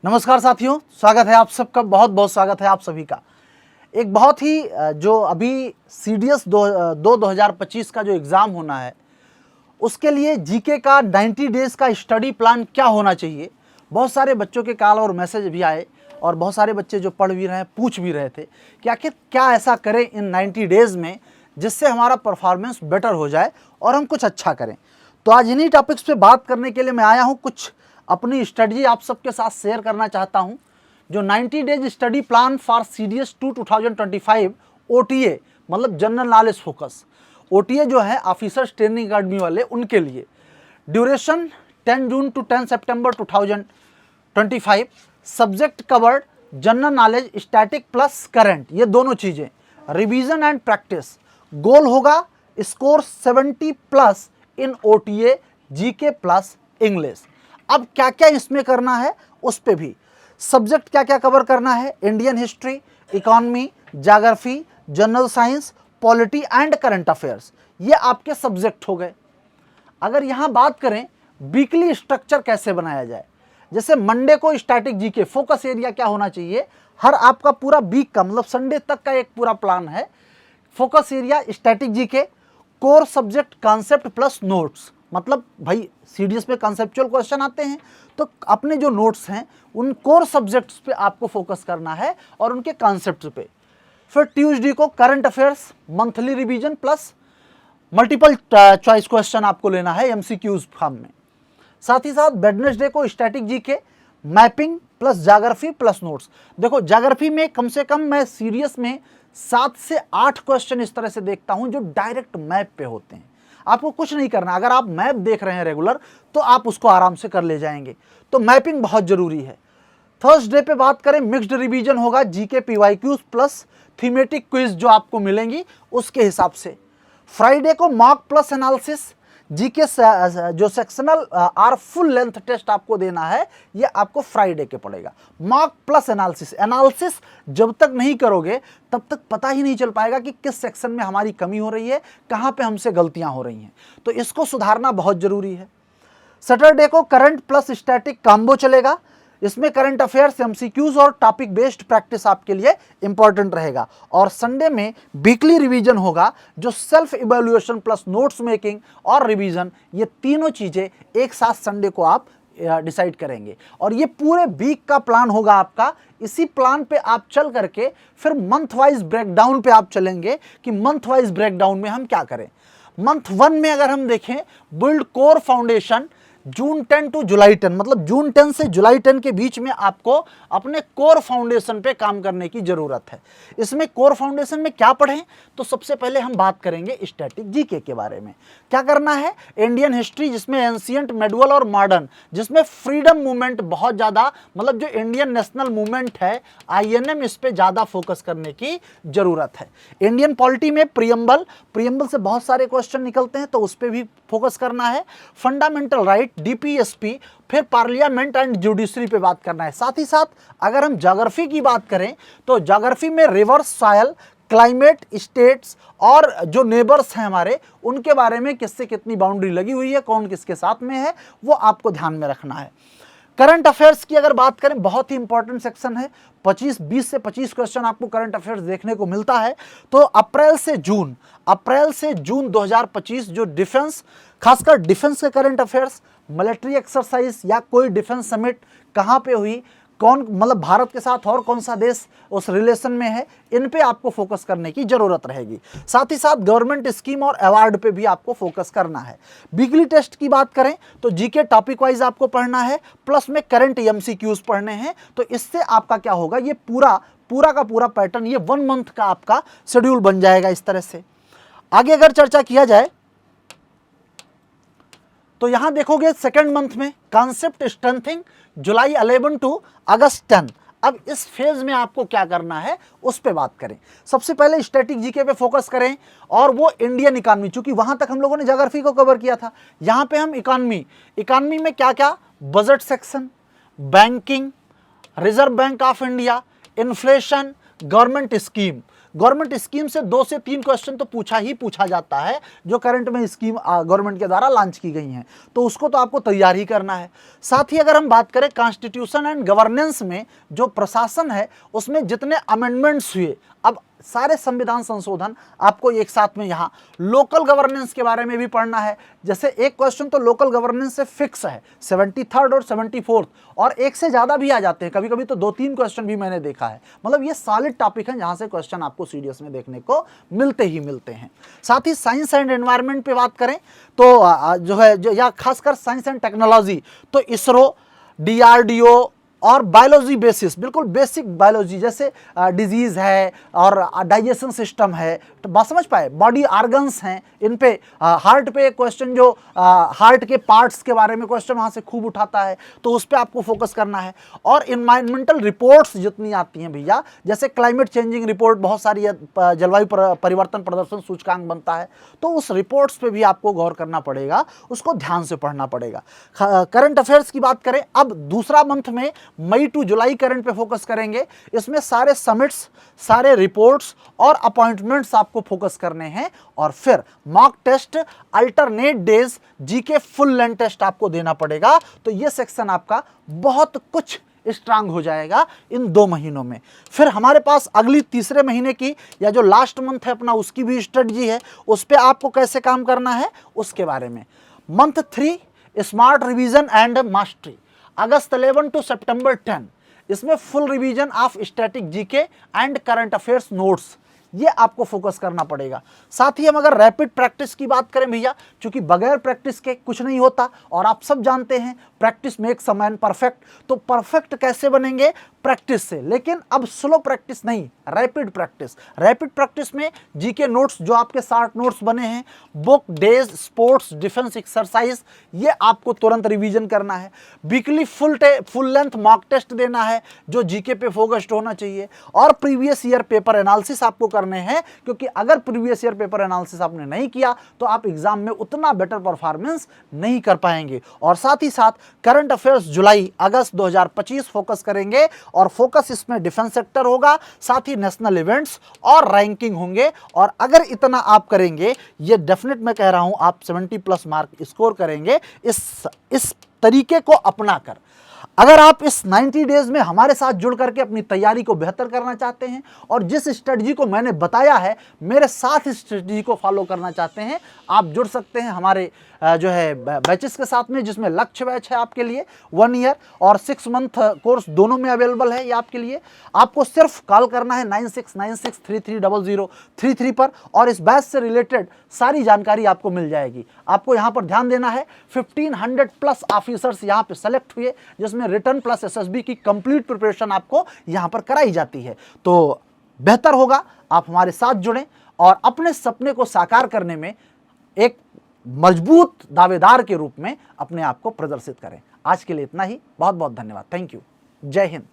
नमस्कार साथियों, स्वागत है आप सबका, बहुत बहुत स्वागत है आप सभी का। एक बहुत ही जो अभी सीडीएस 2025 का जो एग्ज़ाम होना है उसके लिए जीके का 90 डेज़ का स्टडी प्लान क्या होना चाहिए। बहुत सारे बच्चों के कॉल और मैसेज भी आए और बहुत सारे बच्चे जो पढ़ भी रहे हैं पूछ भी रहे थे कि आखिर क्या ऐसा करें इन 90 डेज़ में जिससे हमारा परफॉर्मेंस बेटर हो जाए और हम कुछ अच्छा करें। तो आज इन्हीं टॉपिक्स पे बात करने के लिए मैं आया हूँ। कुछ अपनी स्ट्रेटजी आप सबके साथ शेयर करना चाहता हूँ। जो 90 days study plan for CDS 2025 OTA मतलब जनरल नॉलेज फोकस ओटीए जो है ऑफिसर्स ट्रेनिंग अकेडमी वाले, उनके लिए ड्यूरेशन 10 जून टू 10 सितंबर 2025। Subject covered general knowledge, static plus current, ये दोनों चीज़ें, रिवीजन एंड प्रैक्टिस। गोल होगा score 70 plus in OTA, GK plus English. अब क्या क्या इसमें करना है उस पे भी सब्जेक्ट क्या क्या कवर करना है। Indian history, economy, geography, general science, polity and current affairs, ये आपके सब्जेक्ट हो गए। अगर यहाँ बात करें वीकली स्ट्रक्चर कैसे बनाया जाए, जैसे मंडे को स्टैटिक जीके, फोकस एरिया क्या होना चाहिए, हर आपका पूरा वीक का मतलब संडे तक का एक पूरा प्लान है। Focus area static GK, core subject concept plus notes, मतलब भाई सीडीएस में कॉन्सेप्चुअल क्वेश्चन आते हैं तो अपने जो नोट्स हैं उन कोर सब्जेक्ट्स पे आपको फोकस करना है और उनके कॉन्सेप्ट्स पे। फिर ट्यूसडे को current affairs, monthly revision plus multiple choice question आपको लेना है एमसीक्यूज फॉर्म में। साथ ही साथ वेडनेसडे को static GK, mapping plus geography plus notes. देखो ज्योग्राफी में कम से कम मैं सीडीएस में 7 से 8 क्वेश्चन इस तरह से देखता हूं जो डायरेक्ट मैप पे होते हैं। आपको कुछ नहीं करना, अगर आप मैप देख रहे हैं रेगुलर तो आप उसको आराम से कर ले जाएंगे, तो मैपिंग बहुत जरूरी है। थर्सडे पे बात करें मिक्स्ड रिवीजन होगा, GK PYQs plus thematic quiz जो आपको मिलेंगी उसके हिसाब से। फ्राइडे को मॉक प्लस एनालिसिस, जीके जो sectional or full length test आपको देना है, ये आपको फ्राइडे के पड़ेगा। मॉक प्लस एनालिसिस, एनालिसिस जब तक नहीं करोगे तब तक पता ही नहीं चल पाएगा कि किस सेक्शन में हमारी कमी हो रही है, कहाँ पे हमसे गलतियां हो रही हैं, तो इसको सुधारना बहुत जरूरी है। सैटरडे को करंट प्लस स्टैटिक कॉम्बो चलेगा, इसमें करंट अफेयर्स, एमसीक्यूज और टॉपिक बेस्ड प्रैक्टिस आपके लिए इंपॉर्टेंट रहेगा। और संडे में वीकली रिवीजन होगा जो self evaluation plus notes making और रिवीजन, ये तीनों चीजें एक साथ संडे को आप डिसाइड करेंगे और ये पूरे वीक का प्लान होगा आपका। इसी प्लान पे आप चल करके फिर मंथ वाइज ब्रेकडाउन पे आप चलेंगे कि मंथ वाइज ब्रेकडाउन में हम क्या करें। मंथ 1 में अगर हम देखें build core foundation, June 10 to July 10, मतलब जून 10 से जुलाई 10 के बीच में आपको अपने कोर फाउंडेशन पे काम करने की जरूरत है। इसमें कोर फाउंडेशन में क्या पढ़ें, तो सबसे पहले हम बात करेंगे स्टैटिक जीके के बारे में। क्या करना है, इंडियन हिस्ट्री जिसमें एंशिएंट, मेडुअल और मॉडर्न, जिसमें फ्रीडम मूवमेंट बहुत ज़्यादा, मतलब जो इंडियन नेशनल मूवमेंट है आईएनएम, इस पे ज़्यादा फोकस करने की जरूरत है। इंडियन पॉलिटी में प्रियम्बल से बहुत सारे क्वेश्चन निकलते हैं तो उस पर भी फोकस करना है। फंडामेंटल राइट, डीपीएसपी, फिर पार्लियामेंट एंड जुडिशरी पे बात करना है। साथ ही साथ अगर हम ज्योग्राफी की बात करें तो ज्योग्राफी में रिवर्स सॉइल, क्लाइमेट, स्टेट्स और जो नेबर्स हैं हमारे, उनके बारे में किससे कितनी बाउंड्री लगी हुई है, कौन किसके साथ में है, वो आपको ध्यान में रखना है। करंट अफेयर्स की अगर बात करें, बहुत ही इंपॉर्टेंट सेक्शन है, 20 से 25 क्वेश्चन आपको करंट अफेयर्स देखने को मिलता है। तो अप्रैल से जून 2025 जो डिफेंस, खासकर डिफेंस के करंट अफेयर्स, मिलिट्री एक्सरसाइज या कोई डिफेंस समिट कहाँ पे हुई, कौन मतलब भारत के साथ और कौन सा देश उस रिलेशन में है, इन पे आपको फोकस करने की जरूरत रहेगी। साथ ही साथ गवर्नमेंट स्कीम और अवार्ड पे भी आपको फोकस करना है। वीकली टेस्ट की बात करें तो जीके टॉपिक वाइज आपको पढ़ना है, प्लस में करंट एमसीक्यूज पढ़ने हैं। तो इससे आपका क्या होगा, ये पूरा का पूरा पैटर्न, ये 1 मंथ का आपका शेड्यूल बन जाएगा इस तरह से। आगे अगर चर्चा किया जाए तो यहां देखोगे सेकेंड मंथ में कॉन्सेप्ट स्ट्रेंथिंग, जुलाई 11 टू अगस्त 10। अब इस फेज में आपको क्या करना है उस पे बात करें। सबसे पहले स्टैटिक जीके पे फोकस करें और वो इंडियन इकोनॉमी, चूंकि वहां तक हम लोगों ने ज्योग्राफी को कवर किया था, यहां पे हम इकोनॉमी में क्या क्या, budget section, banking, reserve bank of India, inflation, government scheme, government scheme से 2 से 3 क्वेश्चन तो पूछा जाता है जो करंट में स्कीम गवर्नमेंट के द्वारा लॉन्च की गई हैं, तो उसको तो आपको तैयार ही करना है। साथ ही अगर हम बात करें कॉन्स्टिट्यूशन एंड गवर्नेंस में, जो प्रशासन है उसमें जितने अमेंडमेंट्स हुए, अब सारे संविधान संशोधन आपको एक साथ में यहाँ लोकल गवर्नेंस के बारे में भी पढ़ना है। जैसे एक क्वेश्चन तो लोकल गवर्नेंस से फिक्स है 73rd और 74th, और एक से ज़्यादा भी आ जाते हैं, कभी कभी तो 2-3 क्वेश्चन भी मैंने देखा है। मतलब ये सॉलिड टॉपिक है जहाँ से क्वेश्चन आपको सीडीएस में देखने को मिलते ही मिलते हैं। साथ ही साइंस एंड एनवायरनमेंट पे बात करें तो जो है या खासकर साइंस एंड टेक्नोलॉजी, तो इसरो, DRDO और बायोलॉजी बेसिस, बिल्कुल बेसिक बायोलॉजी, जैसे डिजीज़ है और डाइजेशन सिस्टम है, तो बात समझ पाए, बॉडी ऑर्गन्स हैं, इन पे हार्ट पे क्वेश्चन, जो हार्ट के पार्ट्स के बारे में क्वेश्चन वहाँ से खूब उठाता है, तो उस पर आपको फोकस करना है। और इन्वायरमेंटल रिपोर्ट्स जितनी आती हैं भैया, जैसे क्लाइमेट चेंजिंग रिपोर्ट, बहुत सारी जलवायु परिवर्तन प्रदर्शन सूचकांक बनता है, तो उस रिपोर्ट्स पे भी आपको गौर करना पड़ेगा, उसको ध्यान से पढ़ना पड़ेगा। करंट अफेयर्स की बात करें, अब दूसरा मंथ में मई टू जुलाई करंट पे फोकस करेंगे। इसमें सारे समिट्स, सारे रिपोर्ट्स और अपॉइंटमेंट्स आपको फोकस करने हैं, और फिर mock test, alternate days, GK full length test आपको देना पड़ेगा। तो ये सेक्शन आपका बहुत कुछ स्ट्रांग हो जाएगा इन 2 महीनों में। फिर हमारे पास अगली तीसरे महीने की या जो लास्ट मंथ है अपना, उसकी भी स्ट्रेटजी है, उस पर आपको कैसे काम करना है उसके बारे में। Month 3 smart revision and mastery, August 11 to September 10, इसमें full revision of static GK and current affairs notes, ये आपको फोकस करना पड़ेगा। साथ ही हम अगर रैपिड प्रैक्टिस की बात करें भैया, क्योंकि बगैर प्रैक्टिस के कुछ नहीं होता, और आप सब जानते हैं practice makes a man perfect, तो परफेक्ट कैसे बनेंगे? प्रैक्टिस से। लेकिन अब स्लो प्रैक्टिस नहीं, रैपिड प्रैक्टिस। रैपिड प्रैक्टिस में जीके नोट्स, जो आपके 60 नोट्स बने हैं, book, days, sports, defence exercise, ये आपको तुरंत रिवीजन करना है। Weekly full length mock test देना है जो जीके पे फोकस्ड होना चाहिए, और प्रीवियस ईयर पेपर एनालिसिस आपको करने हैं, क्योंकि अगर प्रीवियस ईयर पेपर एनालिसिस आपने नहीं किया तो आप एग्जाम में उतना बेटर परफॉर्मेंस नहीं कर पाएंगे। और साथ ही साथ करंट अफेयर्स जुलाई अगस्त 2025 फोकस करेंगे, और फोकस इसमें डिफेंस सेक्टर होगा, साथ ही नेशनल इवेंट्स और रैंकिंग होंगे। और अगर इतना आप करेंगे, ये डेफिनेट मैं कह रहा हूं, आप 70+ मार्क स्कोर करेंगे इस तरीके को अपनाकर। अगर आप इस 90 डेज में हमारे साथ जुड़ करके अपनी तैयारी को बेहतर करना चाहते हैं, और जिस स्ट्रेटजी को मैंने बताया है मेरे साथ इस स्ट्रेटजी को फॉलो करना चाहते हैं, आप जुड़ सकते हैं हमारे जो है बैचेस के साथ में, जिसमें लक्ष्य बैच है आपके लिए 1 ईयर और 6 मंथ कोर्स दोनों में अवेलेबल है ये आपके लिए। आपको सिर्फ कॉल करना है 9696330033 पर, और इस बैच से रिलेटेड सारी जानकारी आपको मिल जाएगी। आपको यहाँ पर ध्यान देना है, 1500+ ऑफिसर्स यहाँ पे सेलेक्ट हुए, जिसमें रिटर्न प्लस एसएसबी की कंप्लीट प्रिपरेशन आपको यहाँ पर कराई जाती है। तो बेहतर होगा आप हमारे साथ जुड़ें और अपने सपने को साकार करने में एक मजबूत दावेदार के रूप में अपने आप को प्रदर्शित करें। आज के लिए इतना ही, बहुत बहुत धन्यवाद। Thank you. जय हिंद।